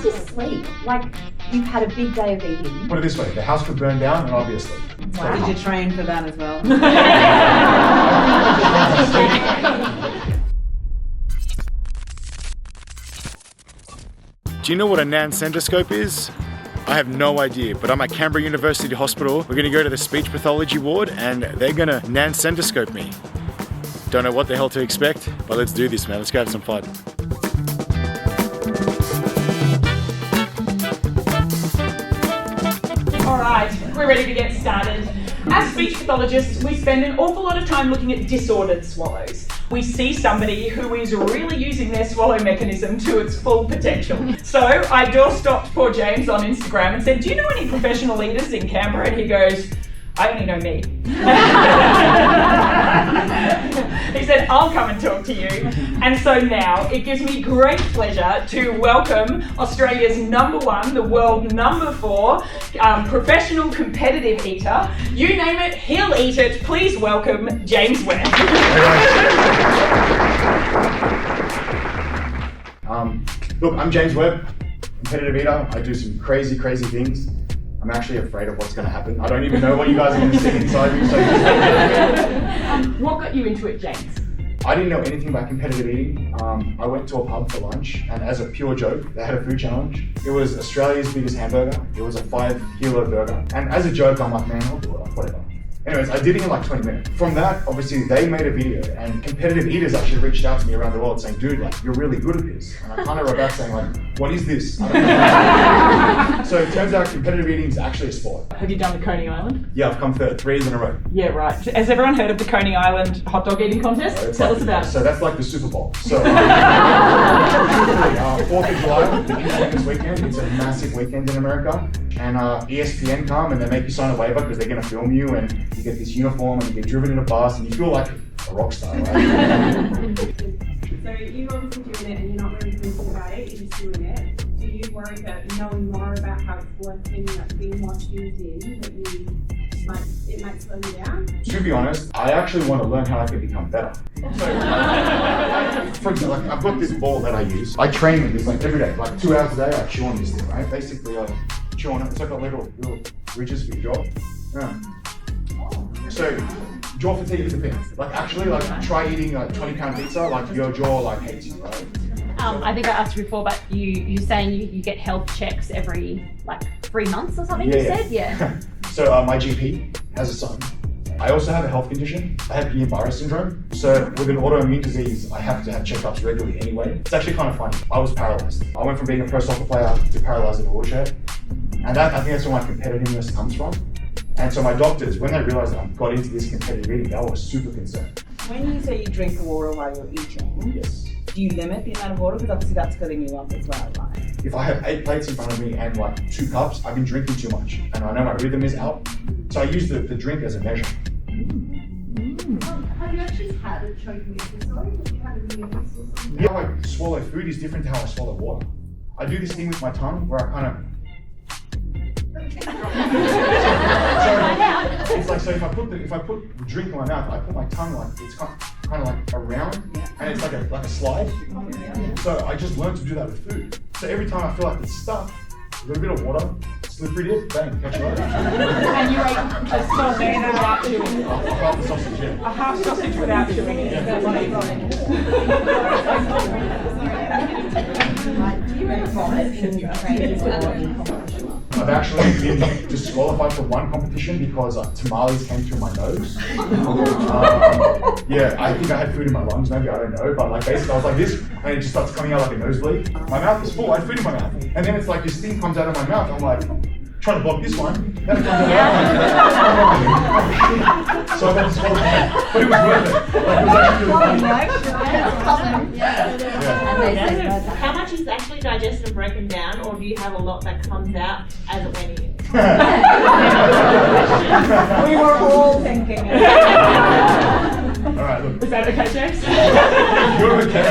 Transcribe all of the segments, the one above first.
you sleep? Like, you've had a big day of eating. Put it this way, the house could burn down and obviously. Wow. Did you train for that as well? Do you know what a Nasendoscope is? I have no idea, but I'm at Canberra University Hospital. We're gonna go to the speech pathology ward and they're gonna Nasendoscope me. Don't know what the hell to expect, but let's do this, man. Let's go have some fun. All right, we're ready to get started. As speech pathologists, we spend an awful lot of time looking at disordered swallows. We see somebody who is really using their swallow mechanism to its full potential. So I doorstopped poor James on Instagram and said, do you know any professional eaters in Canberra? And he goes, I only know me. He said, I'll come and talk to you. And so now it gives me great pleasure to welcome Australia's #1, the world #4 professional competitive eater. You name it, he'll eat it. Please welcome James Webb. Look, I'm James Webb, competitive eater. I do some crazy things. I'm actually afraid of what's going to happen. I don't even know what you guys are going to see inside me. So what got you into it, James? I didn't know anything about competitive eating. I went to a pub for lunch, and as a pure joke, they had a food challenge. It was Australia's biggest hamburger. It was a 5-kilo burger. And as a joke, I'm like, man, I'll do it, whatever. Anyways, I did it in like 20 minutes. From that, obviously, they made a video, and competitive eaters actually reached out to me around the world saying, dude, like, you're really good at this. And I kind of wrote back saying, like, what is this? I don't know. So it turns out competitive eating is actually a sport. Have you done the Coney Island? Yeah, I've come third, 3 years in a row. Yeah, right. Has everyone heard of the Coney Island hot dog eating contest? Tell us about it. So that's like the Super Bowl. So 4th of July, this weekend, it's a massive weekend in America. And ESPN come and they make you sign a waiver because they're going to film you, and you get this uniform and you get driven in a bus and you feel like a rock star, right? So you're obviously doing it and you're not really thinking about it, you're just doing it. Do you worry that knowing more about how it's working, like being more tuned in, that it might slow you down? To be honest, I actually want to learn how I can become better. So, for example, like, I've got this ball that I use. I train with this like every day, like 2 hours a day. I chew on this thing, right? Basically, I chew on it. It's like a little ridges for your jaw. Yeah. So jaw fatigue is the thing. Like actually, like try eating like 20-pound pizza. Like your jaw like hates you, right? I think I asked you before, but you're saying you get health checks every like 3 months or something. Said, yeah. So my GP has a son. I also have a health condition. I have Guillain-Barré syndrome. So with an autoimmune disease, I have to have checkups regularly anyway. It's actually kind of funny. I was paralyzed. I went from being a pro soccer player to paralyzed in a wheelchair. And I think that's where my competitiveness comes from. And so my doctors, when they realized that I got into this competitive eating, they were super concerned. When you say you drink water while you're eating, yes. Do you limit the amount of water? Because obviously that's filling you up as well, right? If I have 8 plates in front of me and like 2 cups, I've been drinking too much. And I know my rhythm is out. So I use the drink as a measure. Have you actually had a choking episode? Have you had a meal or something? How I swallow food is different to how I swallow water. I do this thing with my tongue where I kind of... It's like, so if I put the drink in my mouth, I put my tongue like, it's kind of like around, and it's like a slide. So I just learned to do that with food. So every time I feel like it's stuck, a little bit of water, slippery dip, bang, catch it right. And you ate a sausage without chewing it. Half the sausage, yeah. A half sausage without chewing it. Yeah. Do you ever vomit in your training? I've actually been disqualified for one competition because tamales came through my nose. Yeah, I think I had food in my lungs, maybe, I don't know, but like basically I was like this, and it just starts coming out like a nosebleed. My mouth is full, I had food in my mouth. And then it's like this thing comes out of my mouth, I'm like, trying to block this one, then it comes out of so I got disqualified, but it was worth it. Like, it was actually really funny. How much is actually digested and broken down, or do you have a lot that comes out as it went in? We were all thinking it. Alright, look. Is that okay, James? You're okay with that?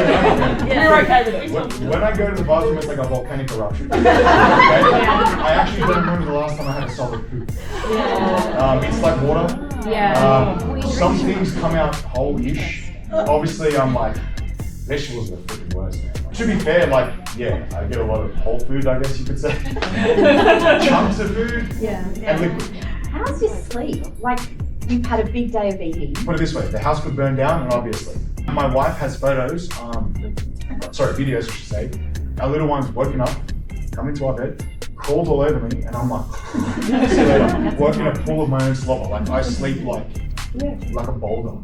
We're okay with it. When I go to the bathroom, it's like a volcanic eruption. Okay? I actually don't remember the last time I had a solid poop. It's like water. Some things come out whole-ish. Obviously, I'm like, vegetables are the freaking worst, man. To be fair, like, yeah, I get a lot of whole food, I guess you could say. Chunks of food. Yeah. And liquid. How's your sleep? Like, you've had a big day of eating. Put it this way, the house could burn down and I'll be asleep. My wife has photos, videos I should say. Our little one's woken up, come into our bed, crawled all over me, and I'm like, see you later. Working in a pool of my own slobber. Like, I sleep like a boulder.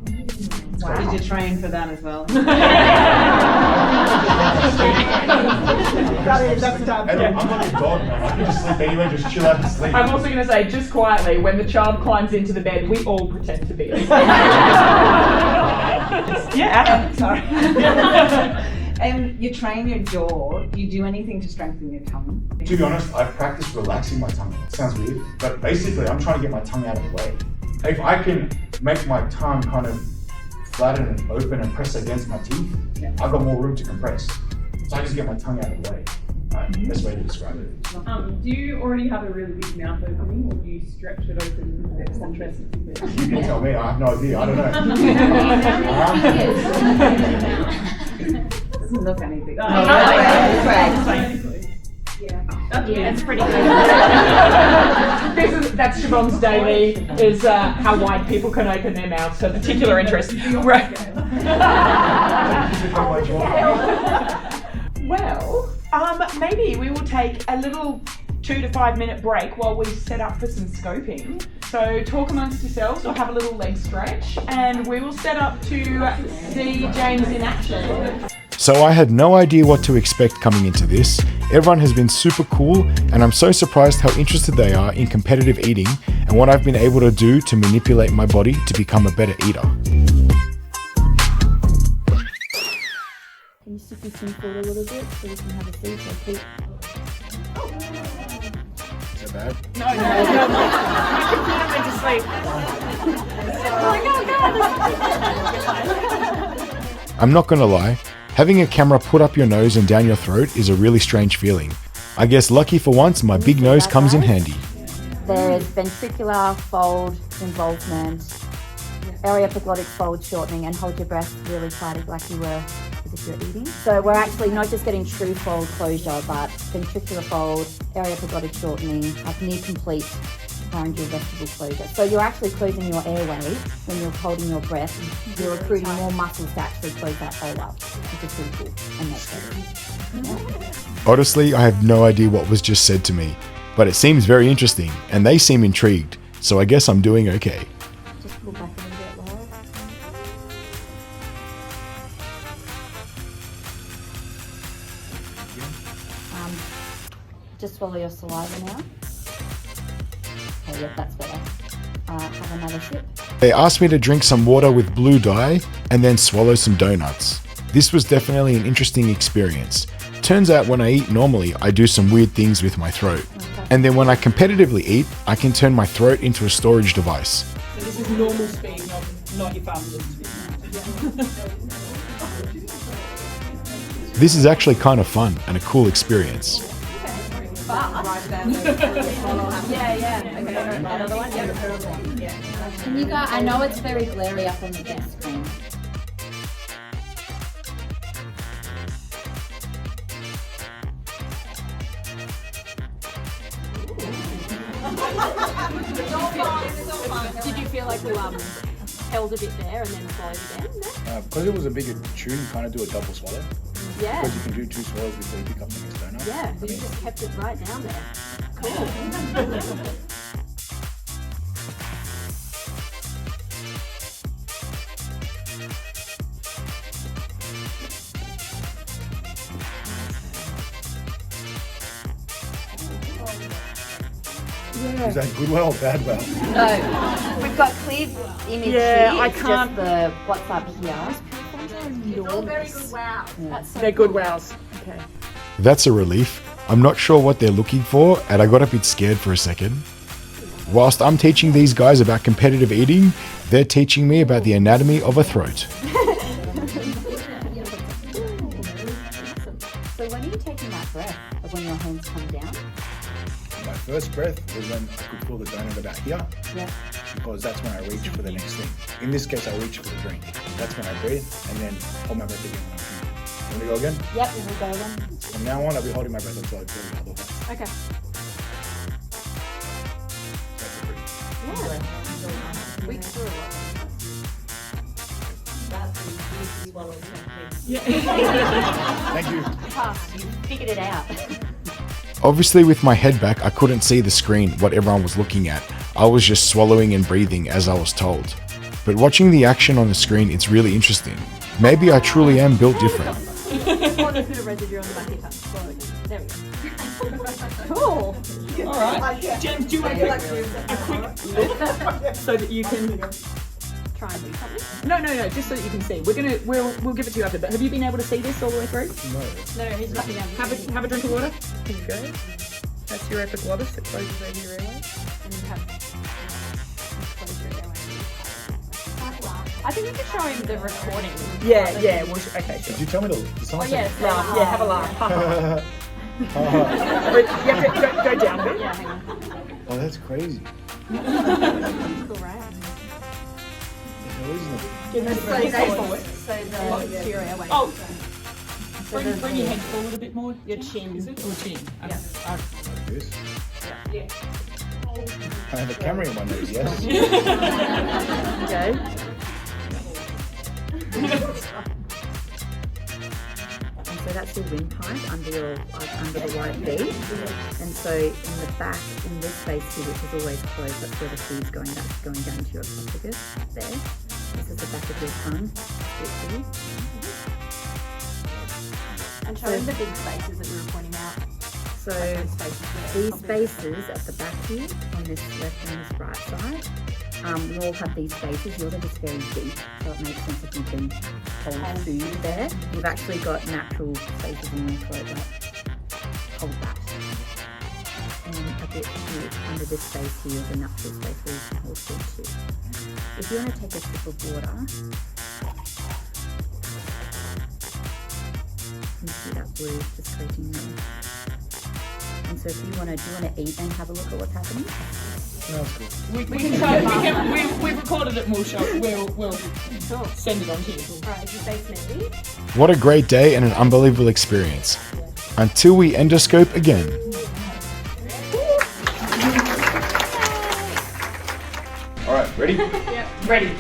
Wow. Did you train for that as well? And I'm like a dog, man. I can just sleep anywhere, just chill out and sleep. I'm also going to say, just quietly, when the child climbs into the bed, we all pretend to be asleep. Yeah. Sorry. And you train your jaw. Do you do anything to strengthen your tongue? To be honest, I've practiced relaxing my tongue. It sounds weird, but basically I'm trying to get my tongue out of the way. If I can make my tongue kind of flatten and open and press against my teeth, I've got more room to compress. So I just get my tongue out of the way. Best way to describe it. Do you already have a really big mouth opening, or do you stretch it open with eccentricity? You can tell me, I have no idea, I don't know. Doesn't look anything. It's pretty good. That's Siobhan's daily, is how wide people can open their mouths, so particular interest. Right. Well, maybe we will take a little 2 to 5 minute break while we set up for some scoping. So talk amongst yourselves or have a little leg stretch, and we will set up to see James in action. So I had no idea what to expect coming into this. Everyone has been super cool, and I'm so surprised how interested they are in competitive eating and what I've been able to do to manipulate my body to become a better eater. Can you stick your chin forward a little bit so we can have a see? So keep. Is that bad? No. I'm not gonna lie, having a camera put up your nose and down your throat is a really strange feeling. I guess lucky for once, my big nose comes in handy. There is ventricular fold involvement, areoepiglottic fold shortening, and hold your breath really tight like you were as if you're eating. So we're actually not just getting true fold closure, but ventricular fold, areoepiglottic shortening, like near complete pharyngeal vestibular closure. So you're actually closing your airway when you're holding your breath. You're recruiting more muscles to actually close that hole up, which is pretty cool and necessary. Honestly, I have no idea what was just said to me, but it seems very interesting and they seem intrigued, so I guess I'm doing okay. Just pull back a little bit lower. Just swallow your saliva now. Oh, yeah, that's better. Have another sip. They asked me to drink some water with blue dye and then swallow some donuts. This was definitely an interesting experience. Turns out when I eat normally, I do some weird things with my throat. And then when I competitively eat, I can turn my throat into a storage device. So this is normal speed, not your fastest speed. This is actually kind of fun and a cool experience. Can you guys, I know it's very glary up on the big screen. Did you feel like you held a bit there and then swallowed again? Because it was a bigger chew, you kind of do a double swallow. Yeah. Because you can do 2 swallows before you pick up the next donut. Yeah, you just kept it right down there. Cool. Is that good well or bad well? No, we've got clear image Yeah, here. I It's can't- just the what's up here. They're good wows. Okay. That's a relief. I'm not sure what they're looking for, and I got a bit scared for a second. Whilst I'm teaching these guys about competitive eating, they're teaching me about the anatomy of a throat. So when are you taking that breath? Like when your hands come down? My first breath was when I could feel the donut about here, Yeah. because that's when I reach for the next thing. In this case, I reach for the drink. That's when I breathe, and then hold my breath again when I'm drinking. Want to go again? Yep, we will go then. From now on, I'll be holding my breath until I feel the other way. Okay. That's a pretty. Yeah. We can do a lot. Thank you. You figured it out. Obviously with my head back, I couldn't see the screen, what everyone was looking at. I was just swallowing and breathing as I was told. But watching the action on the screen, it's really interesting. Maybe I truly am built different. Oh, there's a bit of residue on the back of your tongue. There we go. Cool. All right. James, do you want a quick look so that you can? Try and do something. No, just so that you can see. We'll give it to you after. But have you been able to see this all the way through? No. No, he's looking down. Have a drink of water. Here you go. That's your epiglottis that closes over your airway. And you have close your airway. I think we could show him the recording. Yeah. Okay, sure. Did you tell me to? Oh yeah, Laugh. Yeah, have a laugh. But you have to go down a bit. Yeah, hang on. Oh, that's crazy. Cool, right? What is it? Give us So the your airway. Oh, bring your head forward a bit more. Your chin. Is it? Or chin? Yeah. Like this? Yeah. I have a camera in my nose, yes? Okay. And so that's your windpipe under the right feed. And so in the back, in this space here, which is always closed, that's where the feed's going. That's going down to your esophagus there. This is the back of your tongue. And show him the big spaces that we were pointing out. So these spaces at the back here, on this left and this right side, we all have these spaces. Yours are just very deep, so it makes sense if you can hold food there. You've actually got natural spaces in your throat that hold that. And a bit here, under this space here is a natural space where you can hold food too. If you want to take a sip of water, you can see that blue just creating there. And so if you want to, do you want to eat and have a look at what's happening? No, that's cool. We can show. We've recorded it. And we'll show. We'll send it on to you. Alright, is your face smelly? What a great day and an unbelievable experience. Until we endoscope again. All right, ready? Yep. Ready.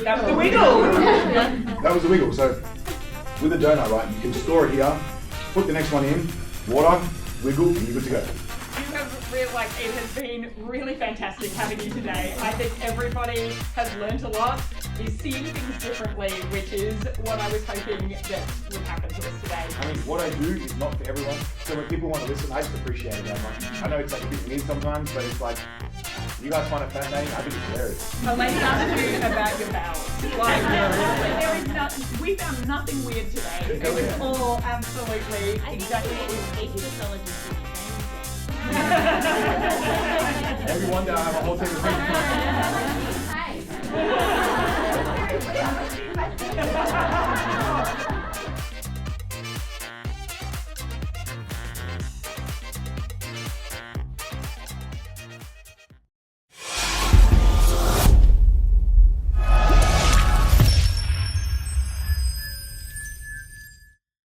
That's the wiggle. That was a wiggle. So with a donut, right, you can store it here, put the next one in, water, wiggle, and you're good to go. You have it has been really fantastic having you today. I think everybody has learnt a lot, is seeing things differently, which is what I was hoping that would happen to us today. I mean, what I do is not for everyone. So when people want to listen, I just appreciate it that much. I know it's like a bit weird sometimes, but it's like, you guys find it fascinating, I think it's hilarious. So let's ask you about your bowels. There is we found nothing weird today. It was all absolutely exactly what we Pathology. Every one day I have a whole team of people